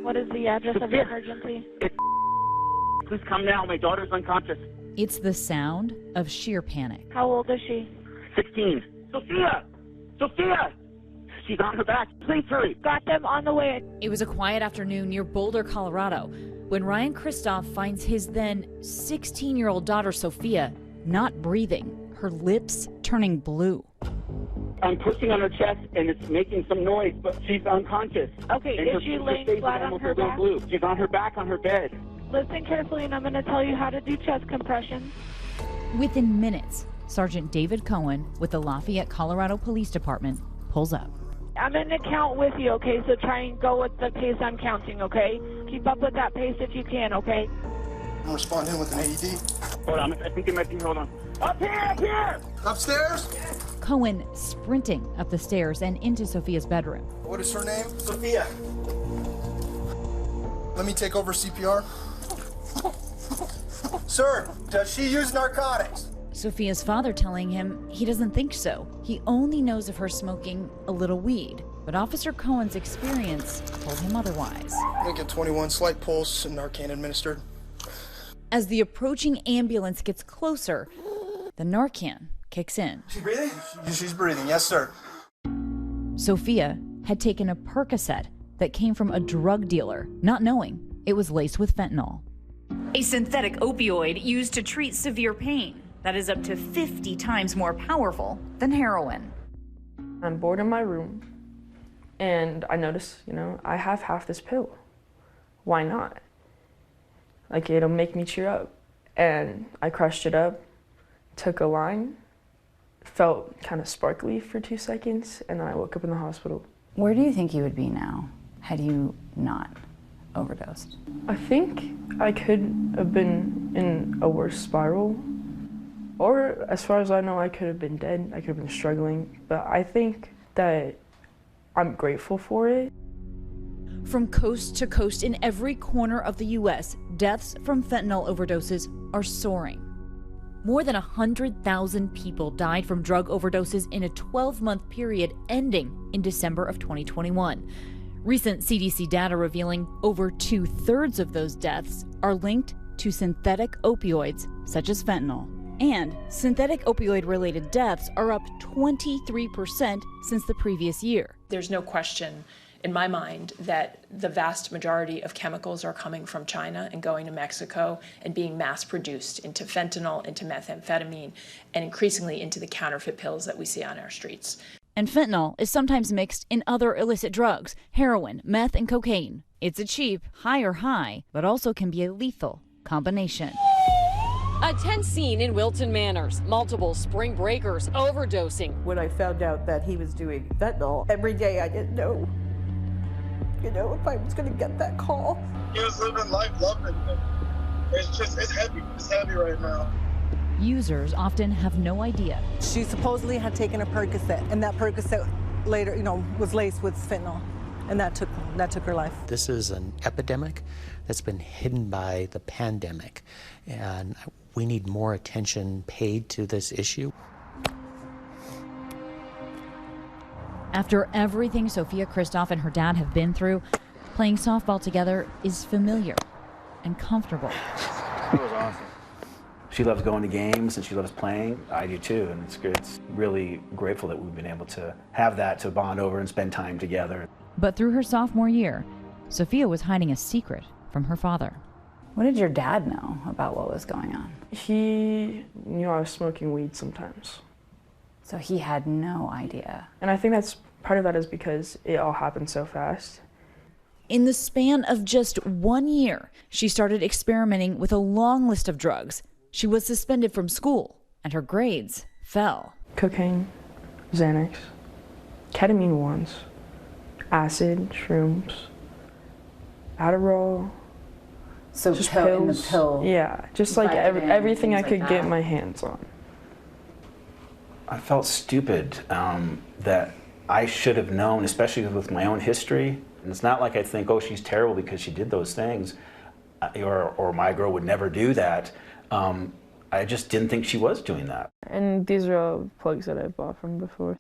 What is the address of the emergency? Please come now. My daughter's unconscious. It's the sound of sheer panic. How old is she? 16. Sophia! Sophia! She's on her back. Please hurry. Got them on the way. It was a quiet afternoon near Boulder, Colorado, when Ryan Christoph finds his then 16-year-old daughter, Sophia, not breathing, her lips turning blue. I'm pushing on her chest, and it's making some noise, but she's unconscious. Okay, and is she laying flat on her back? Blue. She's on her back on her bed. Listen carefully, and I'm going to tell you how to do chest compressions. Within minutes, Sergeant David Cohen with the Lafayette, Colorado Police Department pulls up. I'm in the count with you, okay? So try and go with the pace I'm counting, okay? Keep up with that pace if you can, okay? I'm responding with an AED. Hold on, I think it might be, hold on. Up here, up here! Upstairs? Cohen sprinting up the stairs and into Sophia's bedroom. What is her name? Sophia. Let me take over CPR. Sir, does she use narcotics? Sophia's father telling him he doesn't think so. He only knows of her smoking a little weed. But Officer Cohen's experience told him otherwise. Lincoln 21, slight pulse, and Narcan administered. As the approaching ambulance gets closer, the Narcan kicks in. She breathing? She's breathing, yes, sir. Sophia had taken a Percocet that came from a drug dealer, not knowing it was laced with fentanyl. A synthetic opioid used to treat severe pain that is up to 50 times more powerful than heroin. I'm bored in my room, and I notice, I have half this pill. Why not? Like, it'll make me cheer up. And I crushed it up, took a line, felt kind of sparkly for 2 seconds, and then I woke up in the hospital. Where do you think you would be now had you not overdosed? I think I could have been in a worse spiral, or as far as I know, I could have been dead. I could have been struggling, but I think that I'm grateful for it. From coast to coast in every corner of the U.S., deaths from fentanyl overdoses are soaring. More than 100,000 people died from drug overdoses in a 12-month period ending in December of 2021. Recent CDC data revealing over 2/3 of those deaths are linked to synthetic opioids such as fentanyl. And synthetic opioid-related deaths are up 23% since the previous year. There's no question in my mind that the vast majority of chemicals are coming from China and going to Mexico and being mass-produced into fentanyl, into methamphetamine, and increasingly into the counterfeit pills that we see on our streets. And fentanyl is sometimes mixed in other illicit drugs, heroin, meth, and cocaine. It's a cheap, higher high, but also can be a lethal combination. A tense scene in Wilton Manors. Multiple spring breakers overdosing. When I found out that he was doing fentanyl, every day I didn't know, if I was going to get that call. He was living life, loving it. It's heavy. It's heavy right now. Users often have no idea. She supposedly had taken a Percocet, and that Percocet later, was laced with fentanyl, and that took her life. This is an epidemic that's been hidden by the pandemic, and we need more attention paid to this issue. After everything Sophia Christoph and her dad have been through, playing softball together is familiar and comfortable. That was awesome. She loves going to games and she loves playing. I do too, and it's good. It's really grateful that we've been able to have that to bond over and spend time together. But through her sophomore year, Sophia was hiding a secret from her father. What did your dad know about what was going on? He knew I was smoking weed sometimes. So he had no idea. And I think part of that is because it all happened so fast. In the span of just 1 year, she started experimenting with a long list of drugs. She was suspended from school, and her grades fell. Cocaine, Xanax, ketamine ones, acid, shrooms, Adderall. So just pill pills. In the pill. Yeah, just like everything I could get my hands on. I felt stupid that I should have known, especially with my own history. And it's not like I think, oh, she's terrible because she did those things, or my girl would never do that. I just didn't think she was doing that. And these are all plugs that I've bought from before.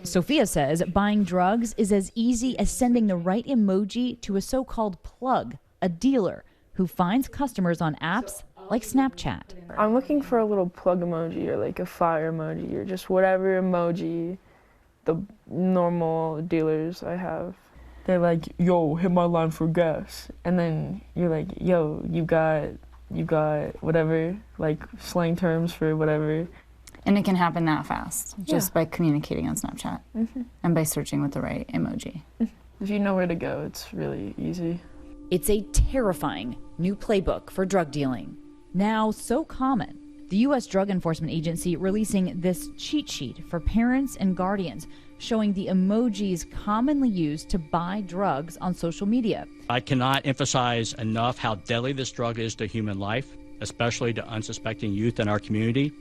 Sophia says buying drugs is as easy as sending the right emoji to a so-called plug, a dealer who finds customers on apps like Snapchat. I'm looking for a little plug emoji or like a fire emoji or just whatever emoji the normal dealers I have. They're like, yo, hit my line for gas. And then you're like, yo, you got whatever, like slang terms for whatever. And it can happen that fast, just by communicating on Snapchat and by searching with the right emoji. If you know where to go, it's really easy. It's a terrifying new playbook for drug dealing. Now so common, the U.S. Drug Enforcement Agency releasing this cheat sheet for parents and guardians showing the emojis commonly used to buy drugs on social media. I cannot emphasize enough how deadly this drug is to human life, especially to unsuspecting youth in our community.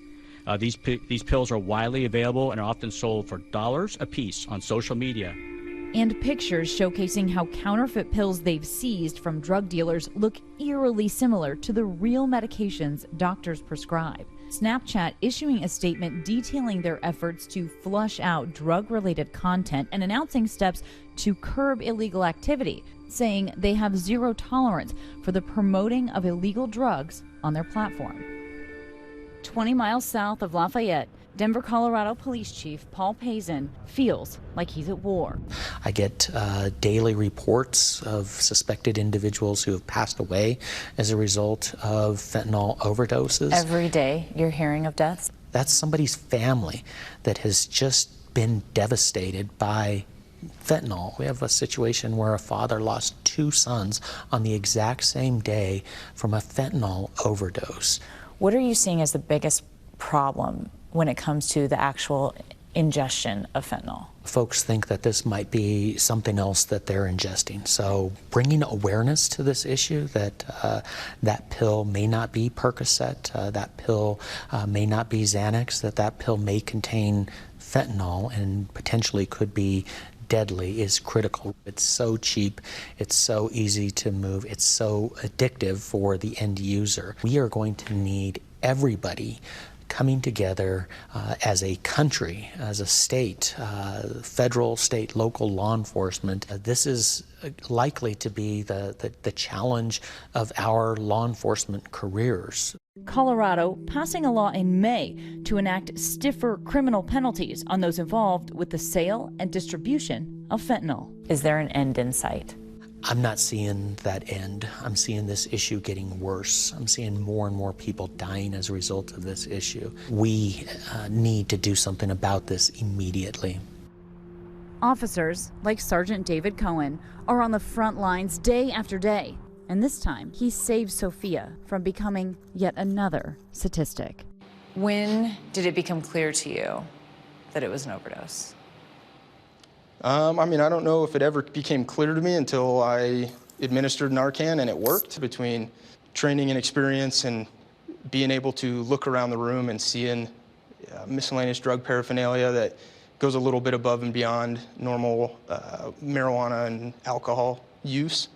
These pills are widely available and are often sold for dollars a piece on social media. And pictures showcasing how counterfeit pills they've seized from drug dealers look eerily similar to the real medications doctors prescribe. Snapchat issuing a statement detailing their efforts to flush out drug-related content and announcing steps to curb illegal activity, saying they have zero tolerance for the promoting of illegal drugs on their platform. 20 miles south of Lafayette, Denver, Colorado Police Chief Paul Pazin feels like he's at war. I get daily reports of suspected individuals who have passed away as a result of fentanyl overdoses. Every day you're hearing of deaths? That's somebody's family that has just been devastated by fentanyl. We have a situation where a father lost 2 sons on the exact same day from a fentanyl overdose. What are you seeing as the biggest problem when it comes to the actual ingestion of fentanyl? Folks think that this might be something else that they're ingesting. So bringing awareness to this issue that that pill may not be Percocet, that pill may not be Xanax, that pill may contain fentanyl and potentially could be deadly is critical. It's so cheap, it's so easy to move, it's so addictive for the end user. We are going to need everybody coming together as a country, as a state, federal, state, local law enforcement. This is likely to be the challenge of our law enforcement careers. Colorado passing a law in May to enact stiffer criminal penalties on those involved with the sale and distribution of fentanyl. Is there an end in sight? I'm not seeing that end. I'm seeing this issue getting worse. I'm seeing more and more people dying as a result of this issue. We need to do something about this immediately. Officers, like Sergeant David Cohen, are on the front lines day after day. And this time, he saves Sophia from becoming yet another statistic. When did it become clear to you that it was an overdose? I mean, I don't know if it ever became clear to me until I administered Narcan and it worked. Between training and experience and being able to look around the room and seeing miscellaneous drug paraphernalia that goes a little bit above and beyond normal marijuana and alcohol use.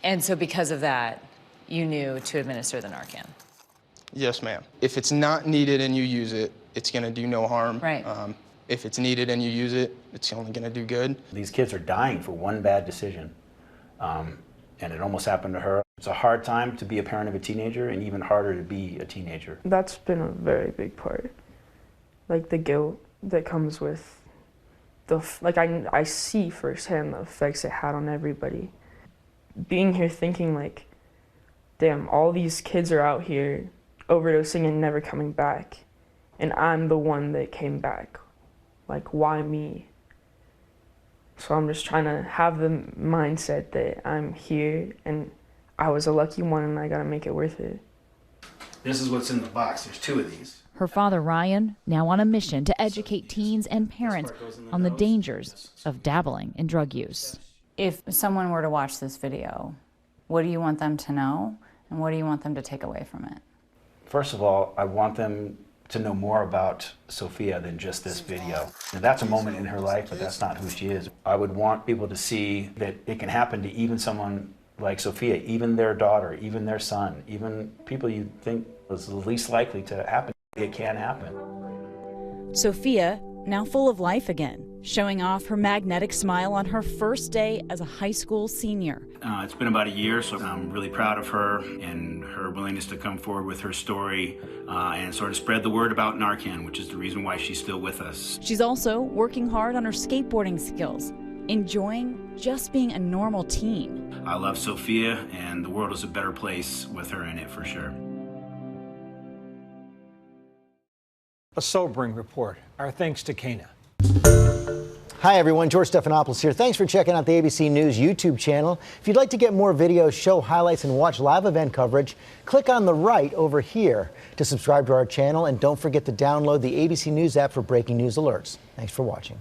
And so because of that, you knew to administer the Narcan? Yes, ma'am. If it's not needed and you use it, it's going to do no harm. Right. If it's needed and you use it, it's only going to do good. These kids are dying for one bad decision, and it almost happened to her. It's a hard time to be a parent of a teenager and even harder to be a teenager. That's been a very big part. Like the guilt that comes with I see firsthand the effects it had on everybody. Being here thinking like, damn, all these kids are out here overdosing and never coming back, and I'm the one that came back. Like, why me? So I'm just trying to have the mindset that I'm here and I was a lucky one and I gotta make it worth it. This is what's in the box. There's 2 of these. Her father, Ryan, now on a mission to educate teens and parents on the dangers of dabbling in drug use. If someone were to watch this video, what do you want them to know and what do you want them to take away from it? First of all, I want them to know more about Sophia than just this video. Now, that's a moment in her life, but that's not who she is. I would want people to see that it can happen to even someone like Sophia, even their daughter, even their son, even people you think was the least likely to happen. It can happen. Sophia, now full of life again, showing off her magnetic smile on her first day as a high school senior. It's been about a year, so I'm really proud of her and her willingness to come forward with her story and sort of spread the word about Narcan, which is the reason why she's still with us. She's also working hard on her skateboarding skills, enjoying just being a normal teen. I love Sophia, and the world is a better place with her in it for sure. A sobering report. Our thanks to Kana. Hi everyone, George Stephanopoulos here. Thanks for checking out the ABC News YouTube channel. If you'd like to get more videos, show highlights, and watch live event coverage, click on the right over here to subscribe to our channel, and don't forget to download the ABC News app for breaking news alerts. Thanks for watching.